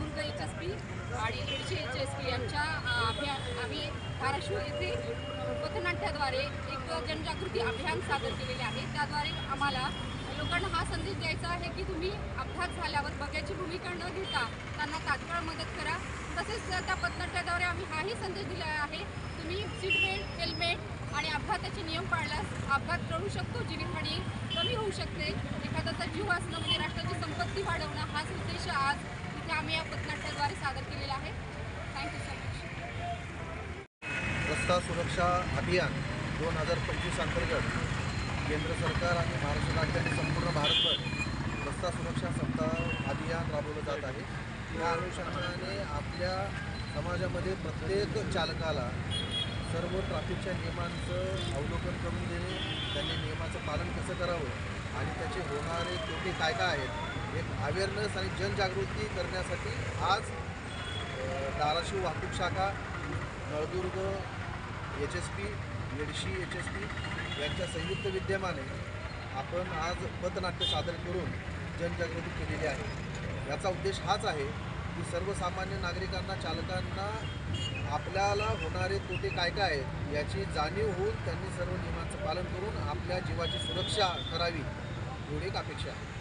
Naldurg HSP आणि Yedshi HSP यांच्या आम्ही धाराशिव येथे पथनाट्याद्वारे एक जनजागृती अभियान सादर केलेले आहे। त्याद्वारे आम्हाला लोकांना हा संदेश द्यायचा आहे की तुम्ही अपघात झाल्यावर बघ्याची भूमिका न घेता त्यांना तात्काळ मदत करा। तसेच त्या पथनाट्याद्वारे आम्ही हाही संदेश दिला आहे, तुम्ही सीट बेल्ट, हेल्मेट आणि अपघाताचे नियम पाळल्यास अपघात टळू शकतो, जीवितहानी कमी होऊ शकते। एखाद्याचा जीव वाचणं म्हणजे राष्ट्राची संपत्ती वाढवणं हाच उद्देश आज इथे आम्ही या पथनाट्याद्वारे सादर केलेला आहे। Thank you so much. रस्ता सुरक्षा अभियान 2025 अंतर्गत केंद्र सरकार आणि महाराष्ट्र राज्य आणि संपूर्ण भारतभर रस्ता सुरक्षा सप्ताह अभियान राबवलं जात आहे। या अनुषंगाने आपल्या समाजामध्ये प्रत्येक चालकाला सर्व ट्रॅफिकच्या नियमांचं अवलोकन करून देणे, त्यांनी नियमाचं पालन कसं करावं आणि त्याचे होणारे तोटे काय काय आहेत, एक अवेअरनेस आणि जनजागृती करण्यासाठी आज धाराशिव वाहतूक शाखा, नळदुर्ग HSP, येडशी HSP यांच्या संयुक्त विद्यमाने आपण आज पथनाट्य सादर करून जनजागृती केलेली आहे। याचा उद्देश हाच आहे की सर्वसामान्य नागरिकांना, चालकांना आपल्याला होणारे तोटे काय काय आहेत याची जाणीव होऊन त्यांनी सर्व नियमांचं पालन करून आपल्या जीवाची सुरक्षा करावी, एवढी एक अपेक्षा आहे।